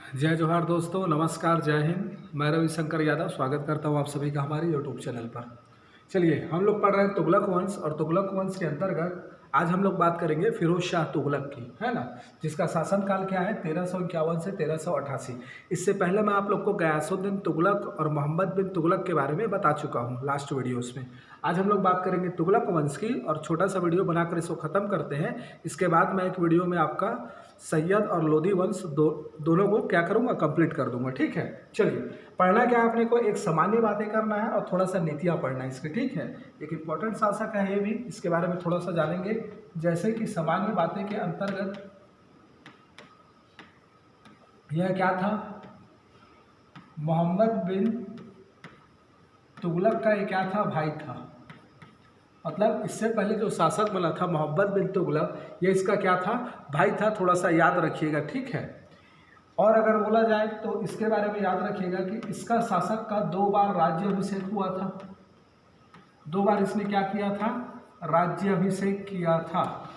जय जोहार दोस्तों, नमस्कार, जय हिंद। मैं रविशंकर यादव स्वागत करता हूं आप सभी का हमारे यूट्यूब चैनल पर। चलिए, हम लोग पढ़ रहे हैं तुगलक वंश और तुगलक वंश के अंतर्गत आज हम लोग बात करेंगे फिरोज शाह तुगलक की, है ना, जिसका शासनकाल क्या है 1351 से 1388। इससे पहले मैं आप लोग को गयासुद्दीन तुगलक और मोहम्मद बिन तुगलक के बारे में बता चुका हूँ लास्ट वीडियोस में। आज हम लोग बात करेंगे तुगलक वंश की और छोटा सा वीडियो बनाकर इसको ख़त्म करते हैं। इसके बाद मैं एक वीडियो में आपका सैयद और लोधी वंश दोनों को क्या करूँगा, कंप्लीट कर दूंगा। ठीक है, चलिए, पढ़ना क्या है, अपने को एक सामान्य बातें करना है और थोड़ा सा नीतियाँ पढ़ना है इसकी। ठीक है, एक इम्पोर्टेंट शासक है ये भी, इसके बारे में थोड़ा सा जानेंगे। जैसे कि सामान्य बातें के अंतर्गत यह क्या था, मोहम्मद बिन तुगलक का ये क्या था, भाई था। मतलब इससे पहले जो शासक बना था मोहम्मद बिन तुगलक, ये इसका क्या था, भाई था। थोड़ा सा याद रखिएगा, ठीक है। और अगर बोला जाए तो इसके बारे में याद रखिएगा कि इसका शासक का 2 बार राज्याभिषेक हुआ था। 2 बार इसने क्या किया था, राज्याभिषेक किया था।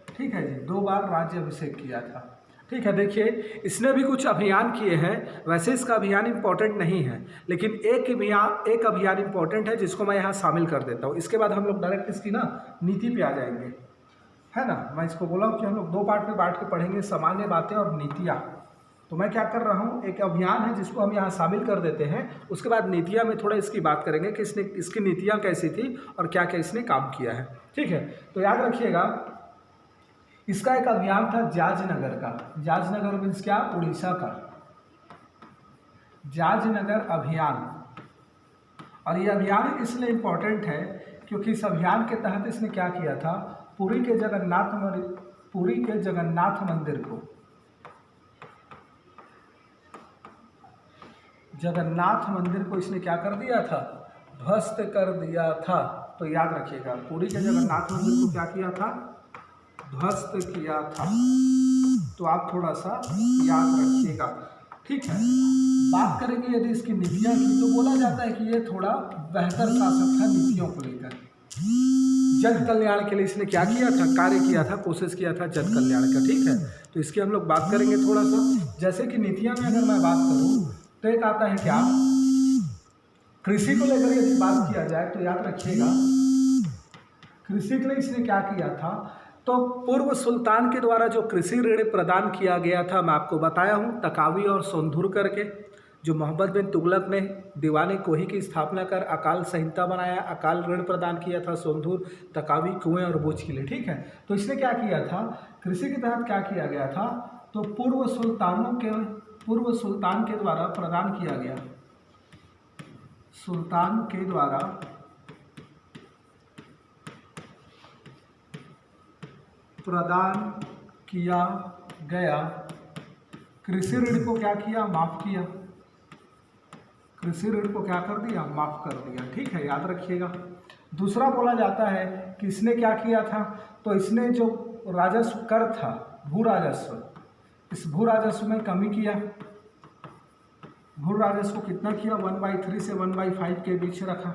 ठीक है जी, 2 बार राज्याभिषेक किया था। ठीक है, देखिए, इसने भी कुछ अभियान किए हैं। वैसे इसका अभियान इम्पोर्टेंट नहीं है, लेकिन एक अभियान इम्पोर्टेंट है जिसको मैं यहाँ शामिल कर देता हूँ। इसके बाद हम लोग डायरेक्ट इसकी ना नीति पे आ जाएंगे, है ना। मैं इसको बोला हूँ कि हम लोग 2 पार्ट में बांट के पढ़ेंगे, सामान्य बातें और नीतियाँ। तो मैं क्या कर रहा हूँ, एक अभियान है जिसको हम यहाँ शामिल कर देते हैं। उसके बाद नीतियाँ में थोड़ा इसकी बात करेंगे कि इसकी नीतियाँ कैसी थी और क्या क्या इसने काम किया है। ठीक है, तो याद रखिएगा, इसका एक अभियान था जाजनगर का। जाजनगर मीन्स क्या, उड़ीसा का जाजनगर अभियान। और ये अभियान इसलिए इम्पोर्टेंट है क्योंकि इस अभियान के तहत इसने क्या किया था, पुरी के जगन्नाथ मंदिर को, जगन्नाथ मंदिर को इसने क्या कर दिया था, ध्वस्त कर दिया था। तो याद रखिएगा, पुरी के जगन्नाथ मंदिर को क्या किया था, ध्वस्त किया था। तो आप थोड़ा सा याद रखिएगा, ठीक है। बात करेंगे यदि इसकी नीतियाँ की, तो बोला जाता है कि ये थोड़ा बेहतर शासक था नीतियों को लेकर। जन कल्याण के लिए इसने क्या किया था, कार्य किया था, कोशिश किया था जन कल्याण का। ठीक है, तो इसकी हम लोग बात करेंगे थोड़ा सा। जैसे कि नीतियाँ में अगर मैं बात करूँ तो एक आता है क्या, कृषि को लेकर यदि बात किया जाए तो याद रखिएगा, कृषि के लिए इसने क्या किया था, तो पूर्व सुल्तान के द्वारा जो कृषि ऋण प्रदान किया गया था, मैं आपको बताया हूँ, तकावी और सोंधुर करके, जो मोहम्मद बिन तुगलक ने दीवाने कोही की स्थापना कर अकाल संहिता बनाया, अकाल ऋण प्रदान किया था, सोंधुर, तकावी, कुएं और बोझ के लिए। ठीक है, तो इसने क्या किया था, कृषि के तहत क्या किया गया था, तो पूर्व सुल्तान के द्वारा प्रदान किया गया, सुल्तान के द्वारा प्रदान किया गया कृषि ऋण को क्या किया, माफ किया। कृषि ऋण को क्या कर दिया, माफ कर दिया। ठीक है, याद रखिएगा। दूसरा बोला जाता है कि इसने क्या किया था, तो इसने जो राजस्व कर था, भू राजस्व, इस भू राजस्व में कमी किया। भू राजस्व को कितना किया, 1/3 से 1/5 के बीच रखा।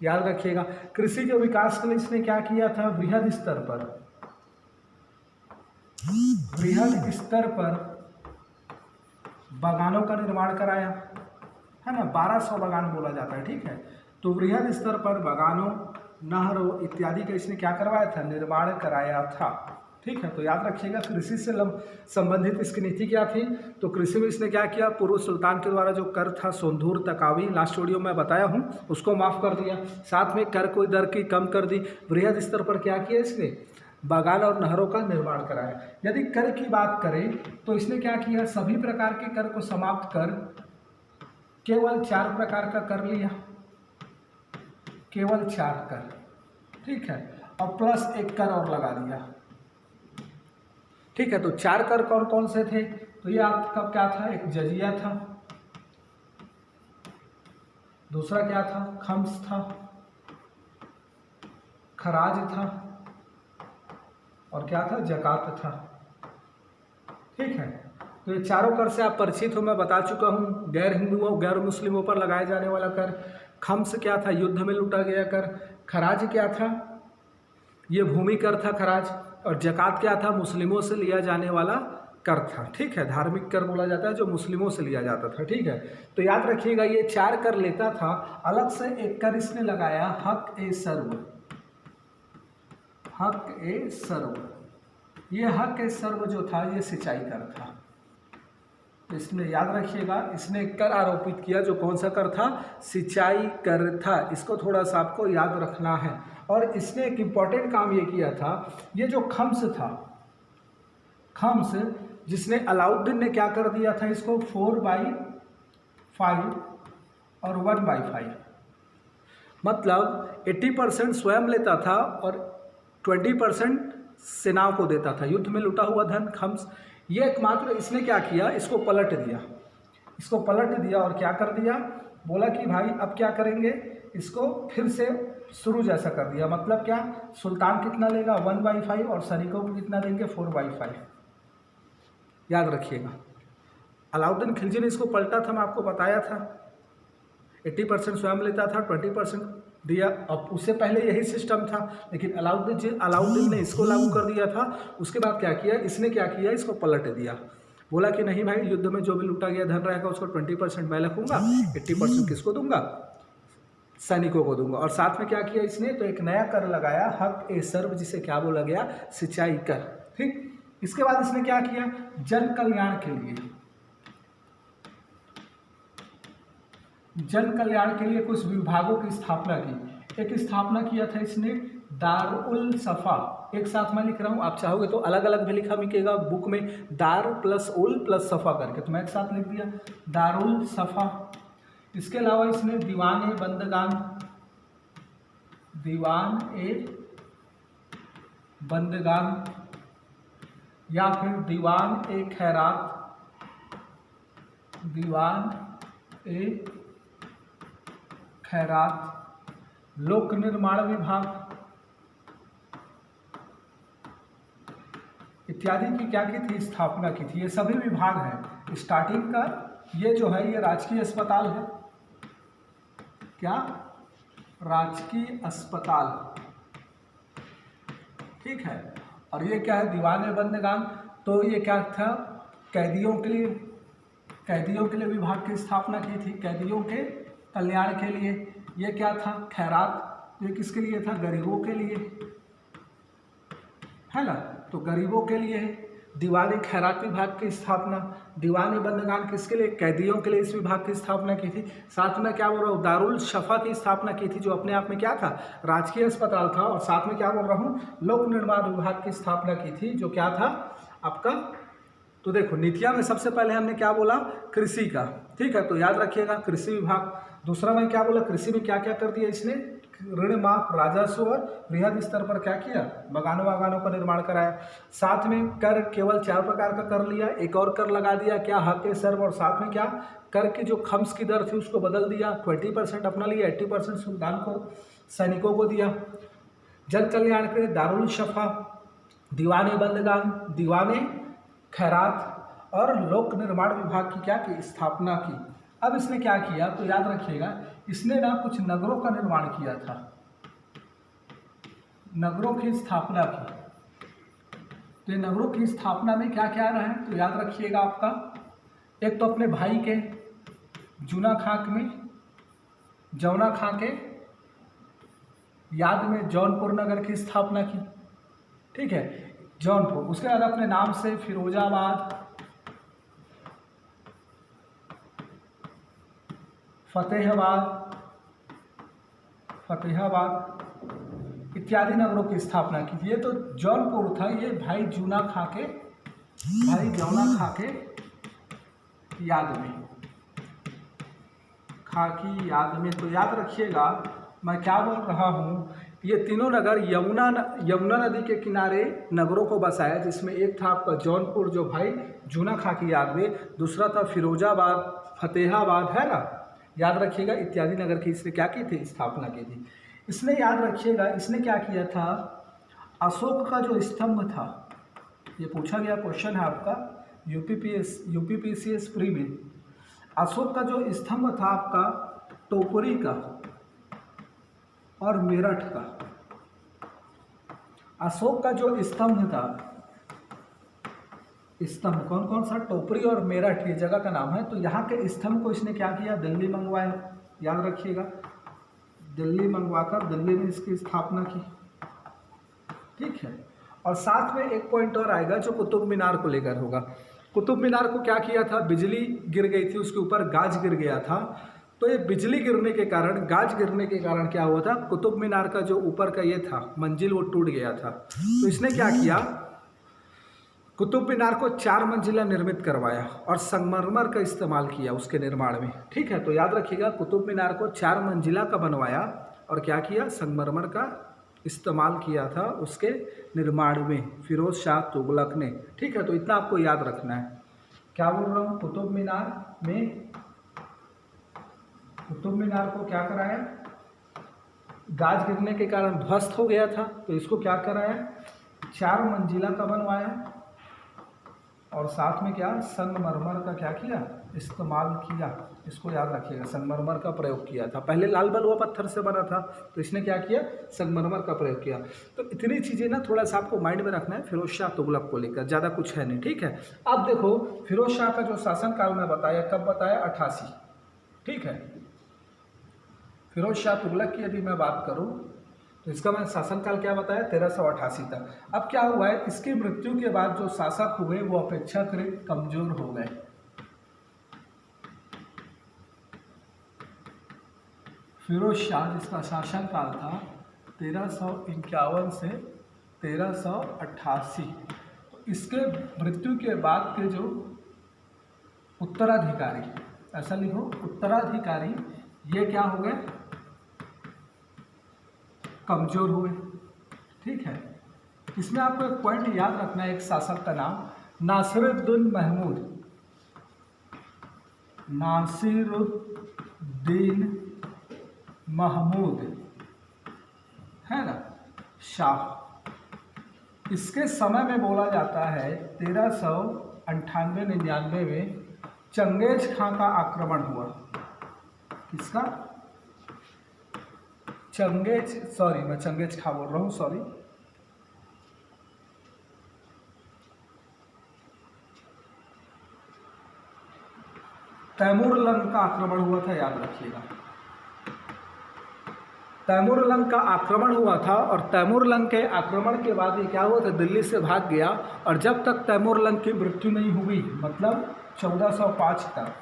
याद रखिएगा, कृषि के विकास के लिए इसने क्या किया था, बृहद स्तर पर बागानों का निर्माण कराया, है ना। 1200 बागान बोला जाता है। ठीक है, तो बृहद स्तर पर बागानों, नहरों इत्यादि का इसने क्या करवाया था, निर्माण कराया था। ठीक है, तो याद रखिएगा, कृषि से संबंधित इसकी नीति क्या थी, तो कृषि में इसने क्या किया, पूर्व सुल्तान के द्वारा जो कर था, सोंधुर, तकावी, लास्ट वीडियो में बताया हूँ, उसको माफ कर दिया। साथ में कर को दर की कम कर दी। बृहद स्तर पर क्या किया, इसने बागान और नहरों का निर्माण कराया। यदि कर की बात करें तो इसने क्या किया, सभी प्रकार के कर को समाप्त कर केवल 4 प्रकार का कर लिया, केवल 4 कर। ठीक है, और प्लस 1 कर और लगा दिया। ठीक है, तो 4 कर कौन कौन से थे, तो ये आपका क्या था, एक जजिया था, दूसरा क्या था, खम्स था, खराज था, और क्या था, जकात था। ठीक है, तो ये चारों कर से आप परिचित हो, मैं बता चुका हूँ। गैर हिंदुओं, गैर मुस्लिमों पर लगाए जाने वाला कर। खम्स क्या था, युद्ध में लूटा गया कर। खराज क्या था, ये भूमि कर था खराज। और जकात क्या था, मुस्लिमों से लिया जाने वाला कर था। ठीक है, धार्मिक कर बोला जाता है जो मुस्लिमों से लिया जाता था। ठीक है, तो याद रखिएगा ये 4 कर लेता था, अलग से एक कर इसने लगाया हक ए सर्व। हक ए सर्व, ये हक ए सर्व जो था ये सिंचाई कर था। तो इसमें याद रखिएगा इसने एक कर आरोपित किया, जो कौन सा कर था? सिंचाई कर था। इसको थोड़ा सा आपको याद रखना है। और इसने एक इम्पॉर्टेंट काम ये किया था, ये जो खम्स था, खम्स जिसने अलाउद्दीन ने क्या कर दिया था इसको 4/5 और 1/5, मतलब 80% स्वयं लेता था और 20% सेनाओं को देता था, युद्ध में लुटा हुआ धन खम्स। ये एकमात्र इसने क्या किया, इसको पलट दिया। इसको पलट दिया और क्या कर दिया, बोला कि भाई अब क्या करेंगे, इसको फिर से शुरू जैसा कर दिया। मतलब क्या, सुल्तान कितना लेगा 1/5 और सैनिकों को कितना देंगे 4/5। याद रखिएगा अलाउद्दीन खिलजी ने इसको पलटा था, मैं आपको बताया था 80% स्वयं लेता था, 20% दिया। अब उससे पहले यही सिस्टम था, लेकिन अलाउद्दीन ने इसको लागू कर दिया था। उसके बाद क्या किया, इसने क्या किया, इसको पलट दिया। बोला कि नहीं भाई, युद्ध में जो भी लूटा गया धन रहेगा उसको 20% मैं रखूँगा, 80% किसको दूंगा, सैनिकों को दूंगा। और साथ में क्या किया इसने, तो एक नया कर लगाया हक ए सर्व, जिसे क्या बोला गया, सिंचाई कर। ठीक, इसके बाद इसने क्या किया, जन कल्याण के लिए, जन कल्याण के लिए कुछ विभागों की स्थापना की। एक स्थापना किया था इसने दारुल सफ़ा, एक साथ में लिख रहा हूँ, आप चाहोगे तो अलग अलग भी लिखेगा बुक में, दार प्लस उल प्लस सफ़ा करके, तो मैं एक साथ लिख दिया दारुल सफ़ा। इसके अलावा इसने दीवान ए बंदगान, दीवान ए बंदगान या फिर दीवान ए खैरात, दीवान ए खैरात, लोक निर्माण विभाग इत्यादि की क्या की थी, स्थापना की थी। ये सभी विभाग हैं। स्टार्टिंग का ये जो है ये राजकीय अस्पताल है, क्या, राजकीय अस्पताल। ठीक है, और ये क्या है, दीवान ए बंदगान, तो ये क्या था, कैदियों के लिए विभाग की स्थापना की थी, कैदियों के कल्याण के लिए। ये क्या था, खैरात, ये किसके लिए था, गरीबों के लिए, है ना, तो गरीबों के लिए है। दीवान खैरात विभाग की स्थापना, दीवान बंदगान किसके लिए, कैदियों के लिए इस विभाग की स्थापना की थी। साथ में क्या बोल रहा हूँ, दारुल शफा की स्थापना की थी, जो अपने आप में क्या था, राजकीय अस्पताल था। और साथ में क्या बोल रहा हूँ, लोक निर्माण विभाग की स्थापना की थी, जो क्या था आपका, तो देखो नीतियाँ में सबसे पहले हमने क्या बोला, कृषि का। ठीक है, तो याद रखिएगा कृषि विभाग। दूसरा मैं क्या बोला, कृषि में क्या क्या कर दिया इसने, ऋण माफ, राजस्व और बृहद स्तर पर क्या किया, बागानों का निर्माण कराया। साथ में कर केवल 4 प्रकार का कर लिया, एक और कर लगा दिया, क्या, हक ए सर्व। और साथ में क्या, कर की जो खम्स की दर थी उसको बदल दिया, 20% अपना लिया, 80% सुल्तान को, सैनिकों को दिया। जन कल्याण के दारुल शफा, दीवान बंदगान, दीवान खैरात और लोक निर्माण विभाग की क्या की, स्थापना की। अब इसने क्या किया, तो याद रखिएगा इसने ना कुछ नगरों का निर्माण किया था, नगरों की स्थापना की। तो ये नगरों की स्थापना में क्या क्या रहा है, तो याद रखिएगा आपका, एक तो अपने भाई के जूना खां में, जौना खां के याद में जौनपुर नगर की स्थापना की। ठीक है, जौनपुर। उसके बाद अपने नाम से फिरोजाबाद, फतेहाबाद इत्यादि नगरों की स्थापना की थी। ये तो जौनपुर था, ये भाई जौना खां के याद में, तो याद रखिएगा मैं क्या बोल रहा हूँ, ये तीनों नगर यमुना नदी के किनारे नगरों को बसाया, जिसमें एक था आपका जौनपुर जो भाई जूना खां की याद में, दूसरा था फिरोजाबाद, फतेहाबाद, है ना, याद रखिएगा, इत्यादि नगर की इसने क्या की थी, स्थापना की थी। इसने याद रखिएगा इसने क्या किया था, अशोक का जो स्तंभ था, ये पूछा गया क्वेश्चन है आपका यूपीपीसीएस प्री में। अशोक का जो स्तंभ था आपका टोपरी का और मेरठ का, अशोक का जो स्तंभ था, स्तंभ, कौन कौन सा, टोपरी और मेरठ ये जगह का नाम है। तो यहाँ के स्तंभ को इसने क्या किया, दिल्ली मंगवाया, याद रखिएगा, दिल्ली मंगवाकर दिल्ली में इसकी स्थापना की, ठीक है। और साथ में एक पॉइंट और आएगा जो कुतुब मीनार को लेकर होगा। कुतुब मीनार को क्या किया था, बिजली गिर गई थी, उसके ऊपर गाज गिर गया था। तो ये बिजली गिरने के कारण, गाज गिरने के कारण क्या हुआ था, कुतुब मीनार का जो ऊपर का ये था मंजिल वो टूट गया था। तो इसने क्या किया, कुतुब मीनार को 4 मंजिला निर्मित करवाया और संगमरमर का इस्तेमाल किया उसके निर्माण में, ठीक है। तो याद रखिएगा, कुतुब मीनार को 4 मंजिला का बनवाया और क्या किया, संगमरमर का इस्तेमाल किया था उसके निर्माण में फिरोज शाह तुगलक ने, ठीक है। तो इतना आपको याद रखना है। क्या बोल रहा हूँ, कुतुब मीनार को क्या कराया, गाज गिरने के कारण ध्वस्त हो गया था, तो इसको क्या कराया, 4 मंजिला का बनवाया और साथ में क्या, संगमरमर का क्या किया, इस्तेमाल किया। इसको याद रखिएगा, संगमरमर का प्रयोग किया था। पहले लाल बलुआ पत्थर से बना था, तो इसने क्या किया, संगमरमर का प्रयोग किया। तो इतनी चीज़ें ना थोड़ा सा आपको माइंड में रखना है फिरोज शाह तुगलक को लेकर, ज़्यादा कुछ है नहीं, ठीक है। अब देखो, फिरोज शाह का जो शासनकाल में बताया, कब बताया, 88, ठीक है। फिरोज शाह तुगलक की यदि मैं बात करूँ तो इसका मैंने शासनकाल क्या बताया, 1388 तक। अब क्या हुआ है, इसकी मृत्यु के बाद जो शासक हुए वो अपेक्षाकृत कमजोर हो गए। फिरोज शाह जिसका शासनकाल था 1351 से 1388, तो इसके मृत्यु के बाद के जो उत्तराधिकारी, ऐसा लिखो, उत्तराधिकारी ये क्या हो गए, कमजोर हुए, ठीक है। इसमें आपको एक पॉइंट याद रखना है, एक शासक का नाम नासिरुद्दीन महमूद है ना, शाह। इसके समय में बोला जाता है 1398-99 में चंगेज खां का आक्रमण हुआ। किसका, मैं चंगेज खां बोल रहा हूँ, सॉरी। तैमूरलंग का आक्रमण हुआ था, याद रखिएगा। तैमूरलंग का आक्रमण हुआ था और तैमूरलंग के आक्रमण के बाद ये क्या हुआ था, दिल्ली से भाग गया। और जब तक तैमूरलंग की मृत्यु नहीं हुई, मतलब 1405 तक,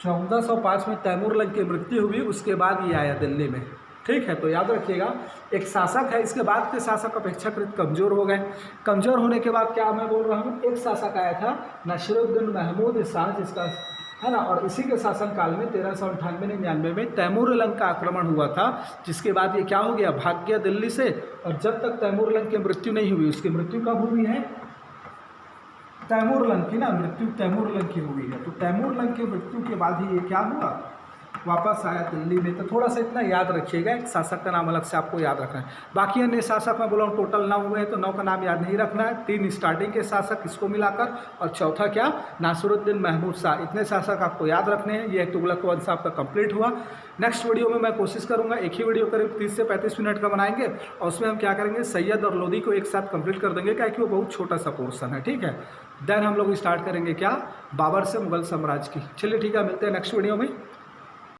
1405 में तैमूरलंग की मृत्यु हुई, उसके बाद ये आया दिल्ली में, ठीक है। तो याद रखिएगा, एक शासक है, इसके बाद के शासक अपेक्षाकृत कमजोर हो गए। कमजोर होने के बाद क्या मैं बोल रहा हूँ, एक शासक आया था नासिरुद्दीन महमूद शाह, जिसका है ना, और इसी के शासनकाल में 1398-99 में तैमूरलंग का आक्रमण हुआ था, जिसके बाद ये क्या हो गया, भाग गया दिल्ली से। और जब तक तैमूरलंग की मृत्यु नहीं हुई, उसकी मृत्यु कब हुई है, तैमूरलंग की ना मृत्यु तैमूरलंग की हुई है। तो तैमूरलंग की मृत्यु के बाद ही ये क्या हुआ, वापस आया दिल्ली में। तो थोड़ा सा इतना याद रखिएगा, एक शासक का नाम अलग से आपको याद रखना है। बाकी अन्य शासक मैं बोला हूँ टोटल 9 हुए हैं, तो 9 का नाम याद नहीं रखना है। 3 स्टार्टिंग के शासक इसको मिलाकर, और चौथा क्या, नासिरुद्दीन महमूद शाह। इतने शासक आपको याद रखने हैं। ये तुगलक वंश आपका कंप्लीट हुआ। नेक्स्ट वीडियो में मैं कोशिश करूँगा, एक ही वीडियो करीब 30 से 35 मिनट का बनाएंगे, और उसमें हम क्या करेंगे, सैयद और लोदी को एक साथ कंप्लीट कर देंगे, क्या कि वो बहुत छोटा सा पोर्सन है, ठीक है। देन हम लोग स्टार्ट करेंगे क्या, बाबर से मुगल साम्राज्य की। चलिए ठीक है, मिलते हैं नेक्स्ट वीडियो में।